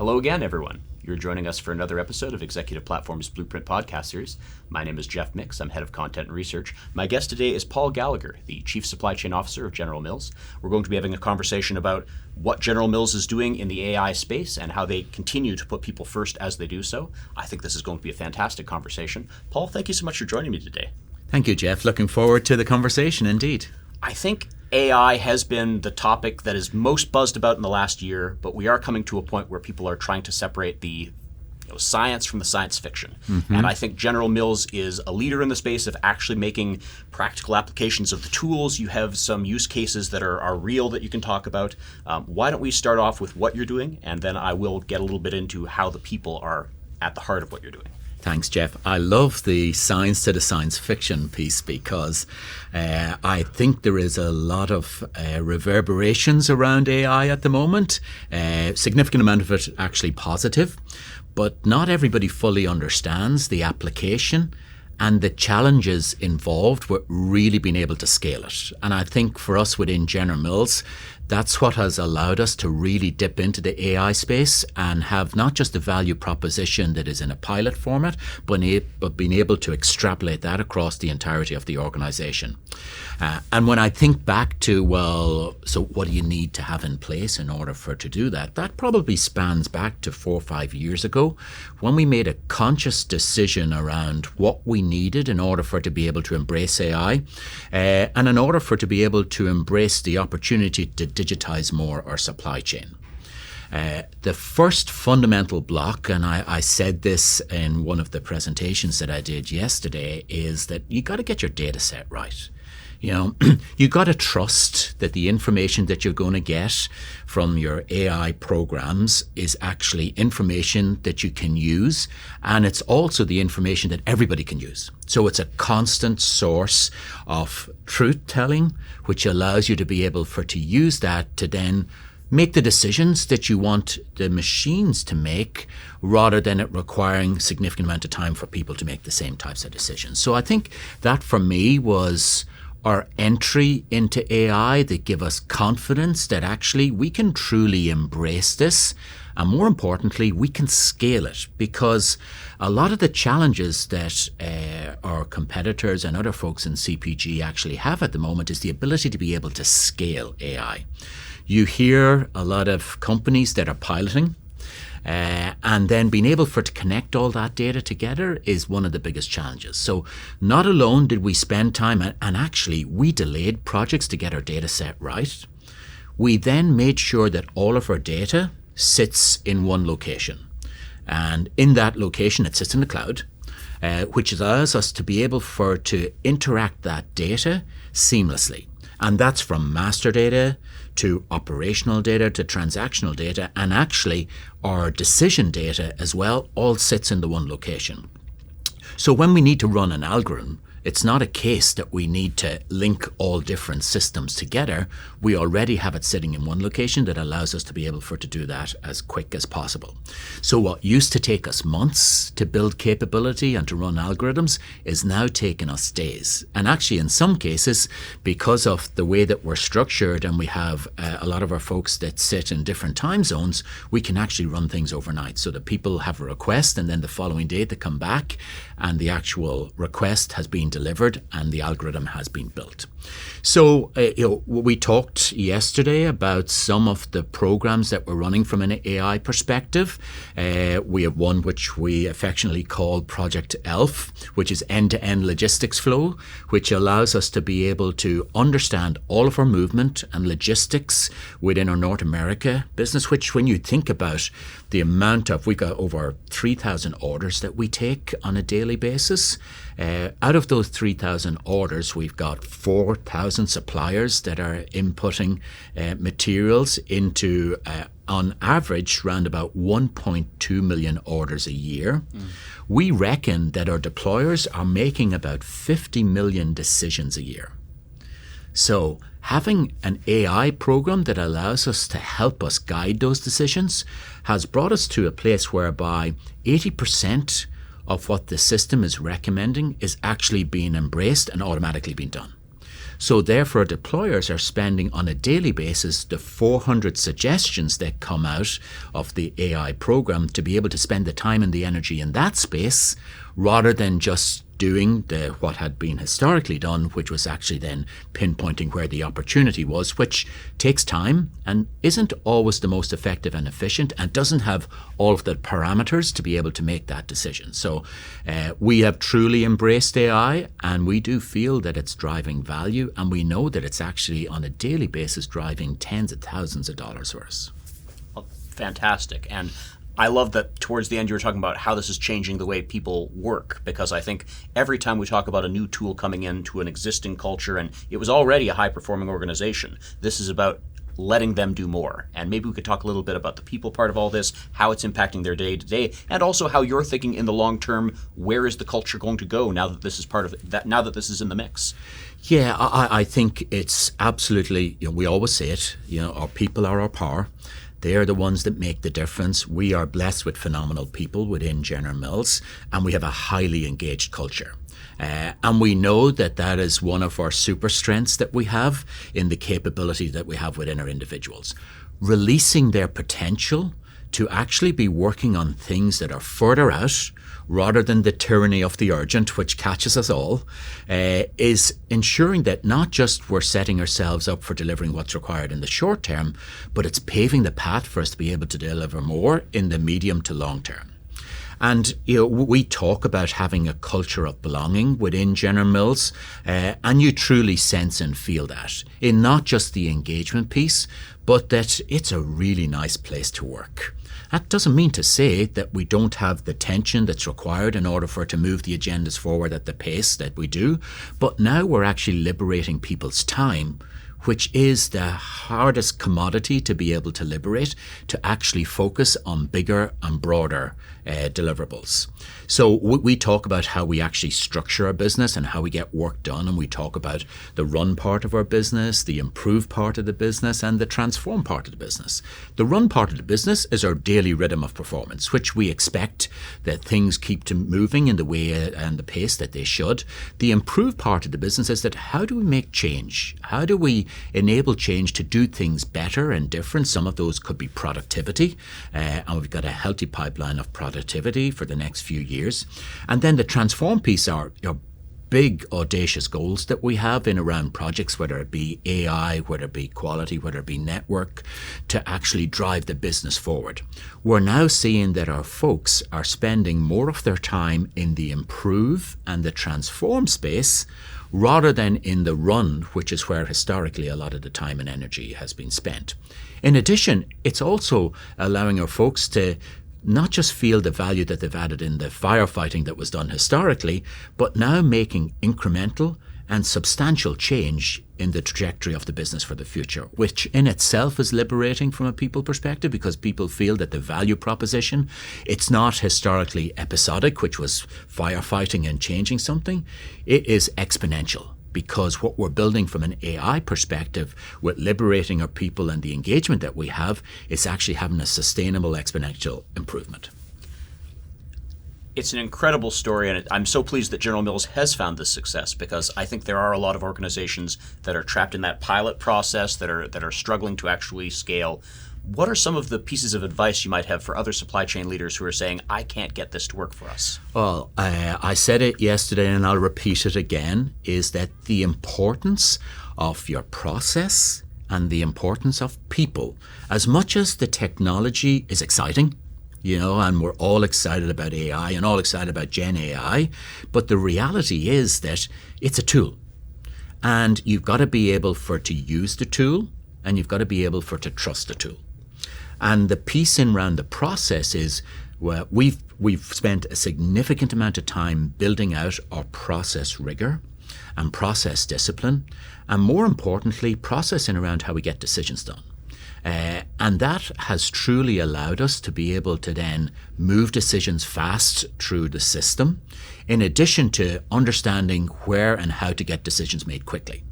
Hello again, everyone. You're joining us for another episode of Executive Platform's Blueprint Podcast Series. My name is Jeff Mix. I'm Head of Content and Research. My guest today is Paul Gallagher, the Chief Supply Chain Officer of General Mills. We're going to be having a conversation about what General Mills is doing in the AI space and how they continue to put people first as they do so. I think this is going to be a fantastic conversation. Paul, thank you so much for joining me today. Thank you, Jeff. Looking forward to the conversation, indeed. I think AI has been the topic that is most buzzed about in the last year, but we are coming to a point where people are trying to separate the science from the science fiction. And I think General Mills is a leader in the space of actually making practical applications of the tools. You have some use cases that are real that you can talk about. Why don't we start off with what you're doing, and then I will get a little bit into how the people are at the heart of what you're doing. Thanks, Jeff. I love the science to the science fiction piece because I think there is a lot of reverberations around AI at the moment. Significant amount of it actually positive, but not everybody fully understands the application and the challenges involved with really being able to scale it. And I think for us within General Mills, that's what has allowed us to really dip into the AI space and have not just a value proposition that is in a pilot format, but being able to extrapolate that across the entirety of the organization. And when I think back to, well, so what do you need to have in place in order for it to do that? That probably spans back to 4 or 5 years ago when we made a conscious decision around what we needed in order for it to be able to embrace AI and in order for it to be able to embrace the opportunity to digitize more our supply chain. The first fundamental block, and I said this in one of the presentations that I did yesterday, is that you got to get your data set right. You know, you got to trust that the information that you're going to get from your AI programs is actually information that you can use, and it's also the information that everybody can use. So it's a constant source of truth telling, which allows you to be able to use that to then make the decisions that you want the machines to make, rather than it requiring significant amount of time for people to make the same types of decisions. So I think that for me was our entry into AI that give us confidence that actually we can truly embrace this. And more importantly, we can scale it, because a lot of the challenges that our competitors and other folks in CPG actually have at the moment is the ability to be able to scale AI. You hear a lot of companies that are piloting, and then being able to connect all that data together is one of the biggest challenges. So not alone did we spend time, and actually we delayed projects to get our data set right. We then made sure that all of our data sits in one location. And in that location, it sits in the cloud, which allows us to be able to interact that data seamlessly. And that's from master data to operational data to transactional data, and actually our decision data as well all sits in the one location. So when we need to run an algorithm, it's not a case that we need to link all different systems together. We already have it sitting in one location that allows us to be able to do that as quick as possible. So what used to take us months to build capability and to run algorithms is now taking us days. And actually in some cases, because of the way that we're structured and we have a lot of our folks that sit in different time zones, we can actually run things overnight so that people have a request and then the following day they come back and the actual request has been delivered and the algorithm has been built. So we talked yesterday about some of the programs that we're running from an AI perspective. We have one which we affectionately call Project ELF, which is end-to-end logistics flow, which allows us to be able to understand all of our movement and logistics within our North America business, which when you think about the amount of, we've got over 3,000 orders that we take on a daily basis. Out of those 3,000 orders, we've got 4,000 suppliers that are inputting materials into, on average, around about 1.2 million orders a year. We reckon that our deployers are making about 50 million decisions a year. So having an AI program that allows us to help us guide those decisions has brought us to a place whereby 80% of what the system is recommending is actually being embraced and automatically being done. So therefore, deployers are spending on a daily basis the 400 suggestions that come out of the AI program to be able to spend the time and the energy in that space rather than just doing what had been historically done, which was actually then pinpointing where the opportunity was, which takes time and isn't always the most effective and efficient and doesn't have all of the parameters to be able to make that decision. So we have truly embraced AI, and we do feel that it's driving value, and we know that it's actually on a daily basis driving tens of thousands of dollars for us. Well, fantastic. And I love that towards the end you were talking about how this is changing the way people work, because I think every time we talk about a new tool coming into an existing culture, and it was already a high-performing organization, this is about letting them do more. And maybe we could talk a little bit about the people part of all this, how it's impacting their day-to-day, and also how you're thinking in the long term, where is the culture going to go now that this is part of it, now that this is in the mix? Yeah, I think it's absolutely, we always say it, our people are our power. They are the ones that make the difference. We are blessed with phenomenal people within General Mills, and we have a highly engaged culture. And we know that that is one of our super strengths that we have in the capability that we have within our individuals. Releasing their potential to actually be working on things that are further out rather than the tyranny of the urgent, which catches us all, is ensuring that not just we're setting ourselves up for delivering what's required in the short term, but it's paving the path for us to be able to deliver more in the medium to long term. And we talk about having a culture of belonging within General Mills, and you truly sense and feel that in not just the engagement piece, but that it's a really nice place to work. That doesn't mean to say that we don't have the tension that's required in order for it to move the agendas forward at the pace that we do, but now we're actually liberating people's time, which is the hardest commodity to be able to liberate, to actually focus on bigger and broader deliverables. So we talk about how we actually structure our business and how we get work done, and we talk about the run part of our business, the improve part of the business, and the transform part of the business. The run part of the business is our daily rhythm of performance, which we expect that things keep to moving in the way and the pace that they should. The improve part of the business is that how do we make change? How do we enable change to do things better and different? Some of those could be productivity, and we've got a healthy pipeline of productivity for the next few years. And then the transform piece are big audacious goals that we have in around projects, whether it be AI, whether it be quality, whether it be network, to actually drive the business forward. We're now seeing that our folks are spending more of their time in the improve and the transform space rather than in the run, which is where historically a lot of the time and energy has been spent. In addition, it's also allowing our folks to not just feel the value that they've added in the firefighting that was done historically, but now making incremental and substantial change in the trajectory of the business for the future, which in itself is liberating from a people perspective, because people feel that the value proposition, it's not historically episodic, which was firefighting and changing something. It is exponential, because what we're building from an AI perspective with liberating our people and the engagement that we have is actually having a sustainable exponential improvement. It's an incredible story, and I'm so pleased that General Mills has found this success, because I think there are a lot of organizations that are trapped in that pilot process, that are struggling to actually scale. What are some of the pieces of advice you might have for other supply chain leaders who are saying, I can't get this to work for us? Well, I said it yesterday and I'll repeat it again, is that the importance of your process and the importance of people, as much as the technology is exciting, and we're all excited about AI and all excited about Gen AI, but the reality is that it's a tool. And you've got to be able for to use the tool, and you've got to be able for to trust the tool. And the piece in around the process is, well, we've spent a significant amount of time building out our process rigor and process discipline, and more importantly, processing around how we get decisions done. And that has truly allowed us to be able to then move decisions fast through the system, in addition to understanding where and how to get decisions made quickly.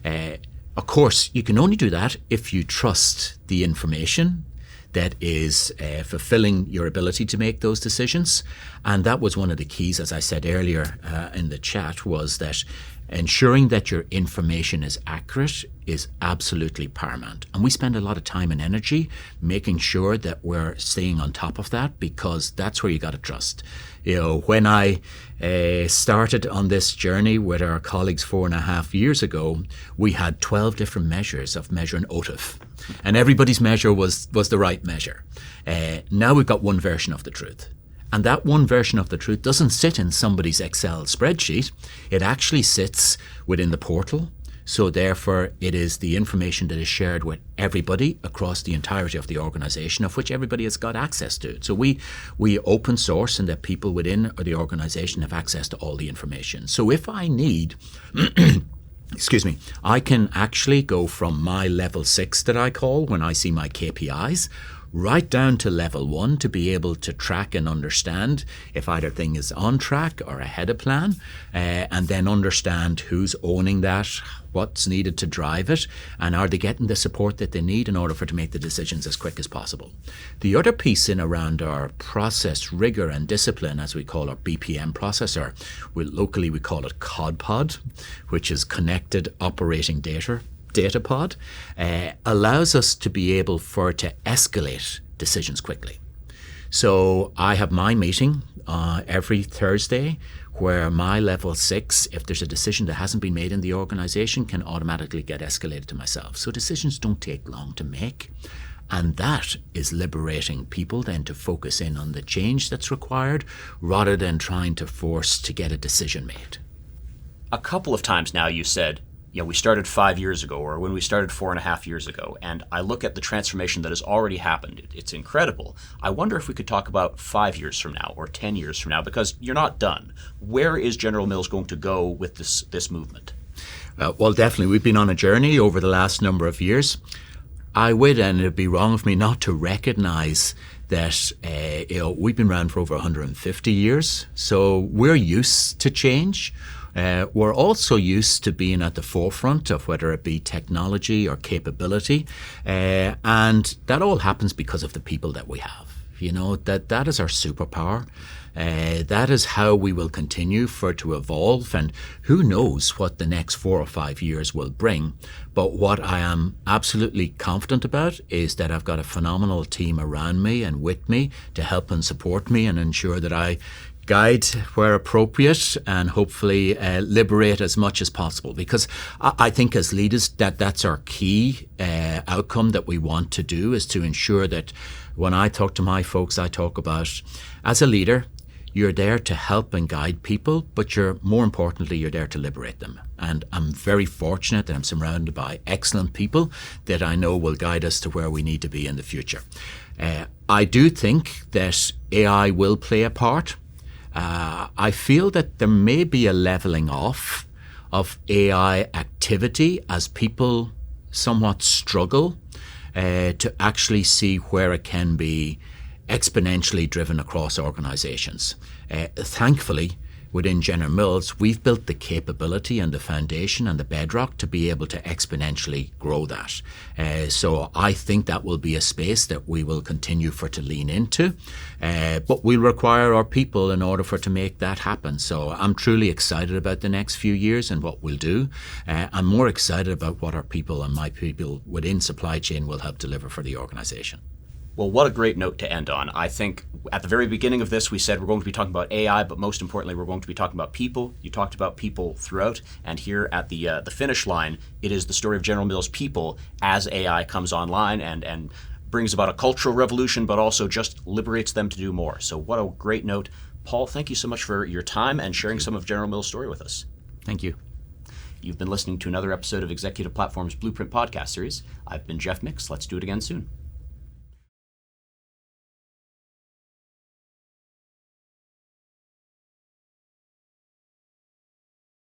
Of course, you can only do that if you trust the information that is fulfilling your ability to make those decisions. And that was one of the keys, as I said earlier in the chat, was that ensuring that your information is accurate is absolutely paramount. And we spend a lot of time and energy making sure that we're staying on top of that, because that's where you got to trust. When I started on this journey with our colleagues 4.5 years ago, we had 12 different measures of measuring OTIF. And everybody's measure was the right measure. Now we've got one version of the truth. And that one version of the truth doesn't sit in somebody's Excel spreadsheet. It actually sits within the portal. So therefore, it is the information that is shared with everybody across the entirety of the organization, of which everybody has got access to. So we open source, and that people within the organization have access to all the information. So if I need excuse me, I can actually go from my level 6 that I call when I see my KPIs right down to level 1 to be able to track and understand if either thing is on track or ahead of plan, and then understand who's owning that, what's needed to drive it, and are they getting the support that they need in order to make the decisions as quick as possible. The other piece in around our process rigor and discipline, as we call our BPM processor, locally we call it CODPOD, which is Connected Operating Data pod, allows us to be able to escalate decisions quickly. So I have my meeting every Thursday where my level 6, if there's a decision that hasn't been made in the organization, can automatically get escalated to myself. So decisions don't take long to make. And that is liberating people then to focus in on the change that's required rather than trying to force to get a decision made. A couple of times now you said, we started 5 years ago, or when we started 4.5 years ago, and I look at the transformation that has already happened. It's incredible. I wonder if we could talk about 5 years from now or 10 years from now, because you're not done. Where is General Mills going to go with this movement? Well, definitely. We've been on a journey over the last number of years. I would, and it'd be wrong of me not to recognize that we've been around for over 150 years, so we're used to change. We're also used to being at the forefront of whether it be technology or capability, and that all happens because of the people that we have. That is our superpower. That is how we will continue to evolve, and who knows what the next 4 or 5 years will bring. But what I am absolutely confident about is that I've got a phenomenal team around me and with me to help and support me and ensure that I guide where appropriate and hopefully liberate as much as possible, because I think as leaders that's our key outcome that we want to do, is to ensure that when I talk to my folks, I talk about, as a leader, you're there to help and guide people, but more importantly, you're there to liberate them. And I'm very fortunate that I'm surrounded by excellent people that I know will guide us to where we need to be in the future. I do think that AI will play a part. I feel that there may be a leveling off of AI activity as people somewhat struggle to actually see where it can be exponentially driven across organizations. Thankfully, within General Mills, we've built the capability and the foundation and the bedrock to be able to exponentially grow that. So I think that will be a space that we will continue to lean into, but we'll require our people in order to make that happen. So I'm truly excited about the next few years and what we'll do. I'm more excited about what our people and my people within supply chain will help deliver for the organization. Well, what a great note to end on. I think at the very beginning of this, we said we're going to be talking about AI, but most importantly, we're going to be talking about people. You talked about people throughout, and here at the finish line, it is the story of General Mills people as AI comes online and brings about a cultural revolution, but also just liberates them to do more. So what a great note. Paul, thank you so much for your time and sharing some of General Mills' story with us. Thank you. You've been listening to another episode of Executive Platform's Blueprint podcast series. I've been Jeff Mix. Let's do it again soon.